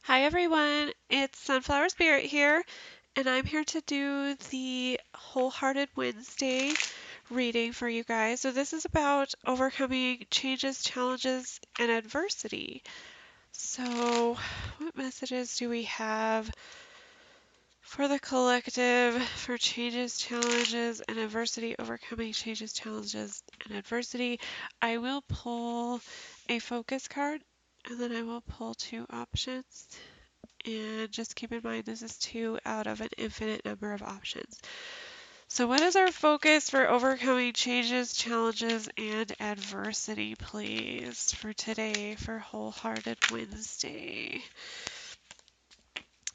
Hi everyone, it's Sunflower Spirit here, and I'm here to do the Wholehearted Wednesday reading for you guys. So this is about overcoming changes, challenges, and adversity. So what messages do we have for the collective for changes, challenges, and adversity, overcoming changes, challenges, and adversity? I will pull a focus card, and then I will pull two options. And just keep in mind, this is two out of an infinite number of options. So what is our focus for overcoming changes, challenges, and adversity, please, for today, for Wholehearted Wednesday?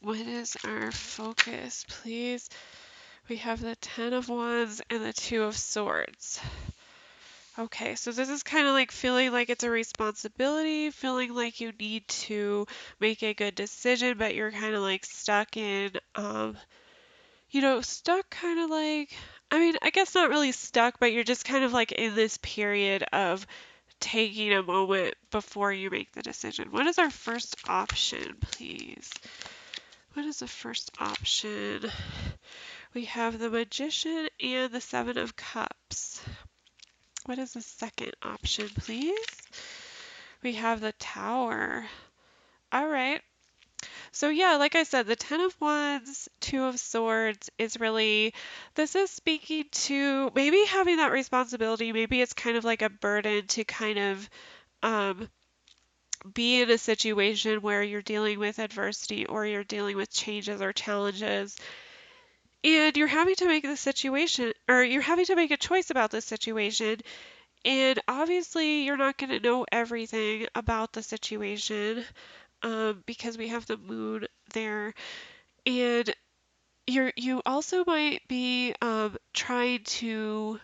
What is our focus, please? We have the Ten of Wands and the Two of Swords. Okay, so this is kind of like feeling like it's a responsibility, feeling like you need to make a good decision, but you're kind of like stuck in, stuck kind of like, I guess not really stuck, but you're just kind of like in this period of taking a moment before you make the decision. What is our first option, please? What is the first option? We have the Magician and the Seven of Cups. What is the second option, please? We have the Tower. All right. So yeah, like I said, the Ten of Wands, Two of Swords is really, this is speaking to maybe having that responsibility. Maybe it's kind of like a burden to kind of um, be in a situation where you're dealing with adversity or you're dealing with changes or challenges. And you're having to make the situation, or you're having to make a choice about this situation. And obviously, you're not going to know everything about the situation because we have the moon there. And you also might be trying to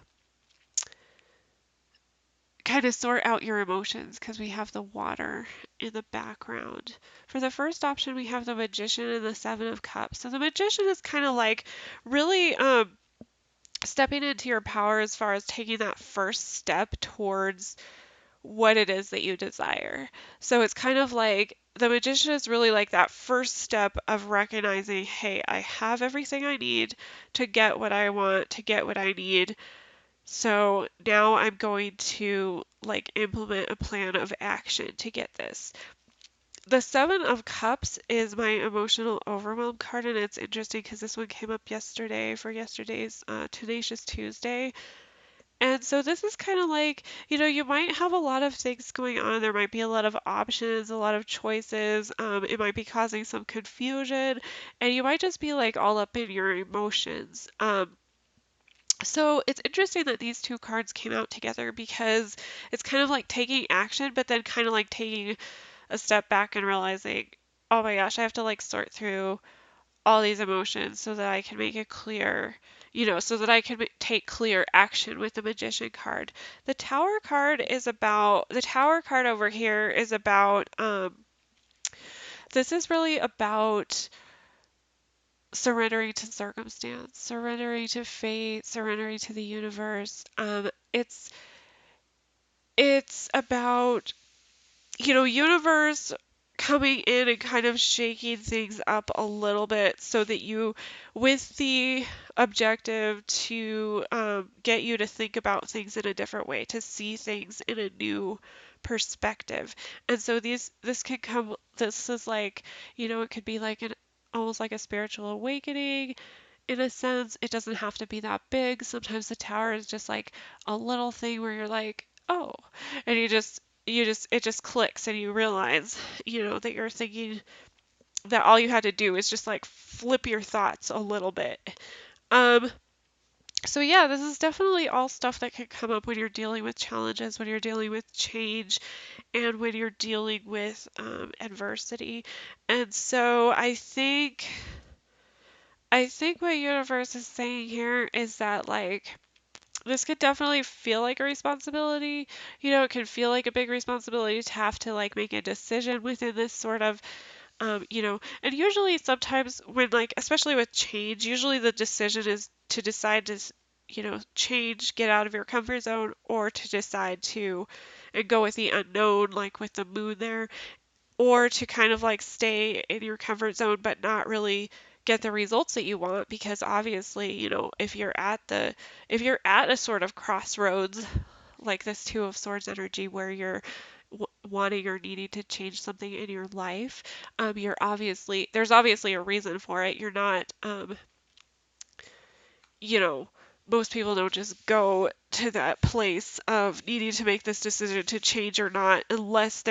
kind of sort out your emotions because we have the water in the background. For the first option, we have the Magician and the Seven of Cups. So the Magician is kind of like really stepping into your power as far as taking that first step towards what it is that you desire. So it's kind of like the Magician is really like that first step of recognizing, hey, I have everything I need to get what I want, to get what I need. So now I'm going to like implement a plan of action to get this. The Seven of Cups is my emotional overwhelm card, and it's interesting because this one came up yesterday for yesterday's Tenacious Tuesday. And so this is kind of like, you might have a lot of things going on. There might be a lot of options, a lot of choices. It might be causing some confusion, and you might just be like all up in your emotions. So it's interesting that these two cards came out together because it's kind of like taking action, but then kind of like taking a step back and realizing, oh my gosh, I have to like sort through all these emotions so that I can make it clear, so that I can take clear action with the Magician card. The the Tower card over here is about, this is really about surrendering to circumstance, surrendering to fate, surrendering to the universe. It's about, universe coming in and kind of shaking things up a little bit so that with the objective to get you to think about things in a different way, to see things in a new perspective. And so this is like, it could be like almost like a spiritual awakening. In a sense, it doesn't have to be that big. Sometimes the tower is just like a little thing where you're like, oh, and it just clicks and you realize, that you're thinking that all you had to do is just like flip your thoughts a little bit. Um, so yeah, this is definitely all stuff that can come up when you're dealing with challenges, when you're dealing with change, and when you're dealing with adversity. And so I think what universe is saying here is that like this could definitely feel like a responsibility. It can feel like a big responsibility to have to like make a decision within this sort of, and usually sometimes when like, especially with change, usually the decision is to decide to, change, get out of your comfort zone, or to decide to and go with the unknown, like with the moon there. or to kind of like stay in your comfort zone but not really get the results that you want, because obviously, if you're at a sort of crossroads like this Two of Swords energy where you're wanting or needing to change something in your life, there's obviously a reason for it. You're not, you know, most people don't just go to that place of needing to make this decision to change or not unless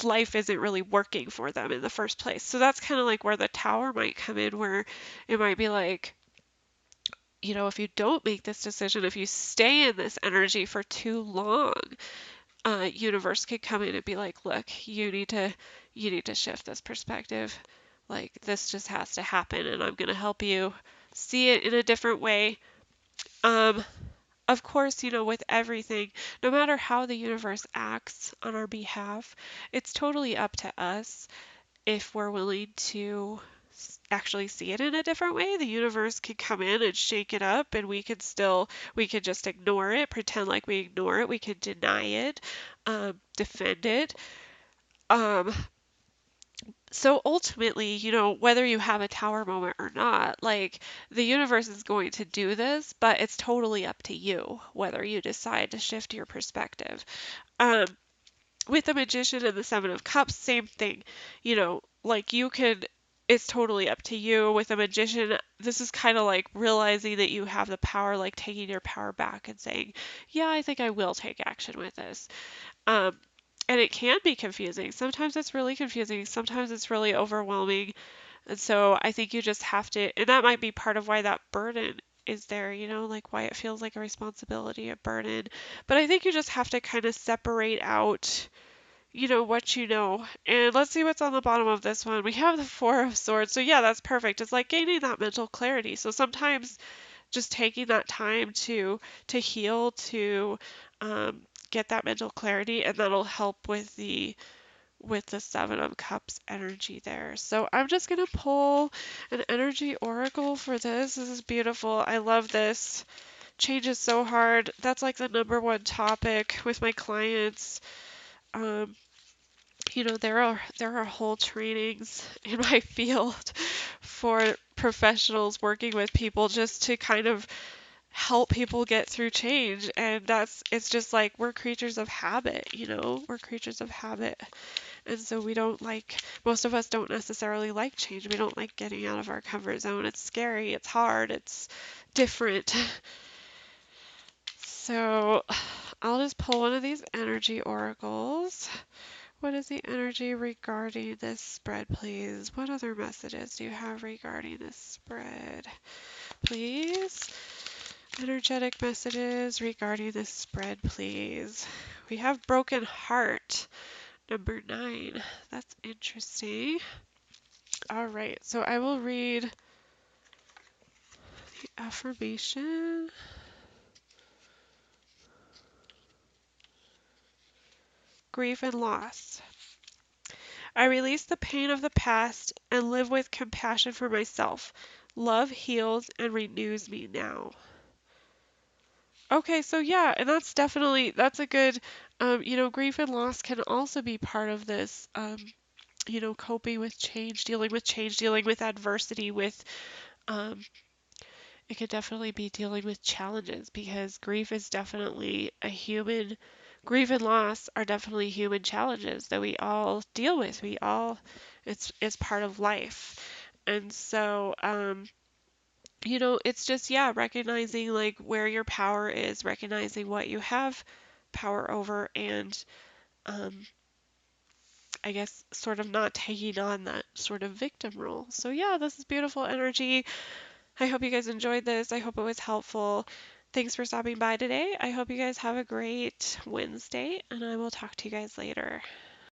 life isn't really working for them in the first place. So that's kind of like where the Tower might come in, where it might be like, if you don't make this decision, if you stay in this energy for too long, universe could come in and be like, look, you need to shift this perspective. Like, this just has to happen, and I'm gonna help you see it in a different way. Um, of course, with everything, no matter how the universe acts on our behalf, it's totally up to us if we're willing to actually see it in a different way. The universe can come in and shake it up, and we could just ignore it, pretend like we ignore it, we could deny it, defend it. Um, so ultimately, whether you have a Tower moment or not, like, the universe is going to do this, but it's totally up to you whether you decide to shift your perspective. Um, with the Magician and the Seven of Cups, same thing. Like, it's totally up to you. With a Magician, this is kind of like realizing that you have the power, like taking your power back and saying, yeah, I think I will take action with this. Um, and it can be confusing. Sometimes it's really confusing. Sometimes it's really overwhelming. And so I think you just have to, and that might be part of why that burden is there, like why it feels like a responsibility, a burden. But I think you just have to kind of separate out, what you know. And let's see what's on the bottom of this one. We have the Four of Swords. So yeah, that's perfect. It's like gaining that mental clarity. So sometimes just taking that time to heal, to get that mental clarity, and that'll help with the Seven of Cups energy there. So I'm just gonna pull an energy oracle for this. This is beautiful. I love this. Change is so hard. That's like the number one topic with my clients. Um, there are whole trainings in my field for professionals working with people just to kind of help people get through change. And it's just like we're creatures of habit, we're creatures of habit. And so most of us don't necessarily like change. We don't like getting out of our comfort zone. It's scary, it's hard, it's different. So I'll just pull one of these energy oracles. What is the energy regarding this spread, please? What other messages do you have regarding this spread, please? Energetic messages regarding this spread, please. We have broken heart, number 9. That's interesting. All right, so I will read the affirmation. Grief and loss. I release the pain of the past and live with compassion for myself. Love heals and renews me now. Okay, so yeah, and that's a good, grief and loss can also be part of this, coping with change, dealing with adversity, um, it could definitely be dealing with challenges, because grief and loss are definitely human challenges that we all deal with. It's part of life. And so, it's just, yeah, recognizing like where your power is, recognizing what you have power over, and I guess sort of not taking on that sort of victim role. So yeah, this is beautiful energy. I hope you guys enjoyed this. I hope it was helpful. Thanks for stopping by today. I hope you guys have a great Wednesday, and I will talk to you guys later.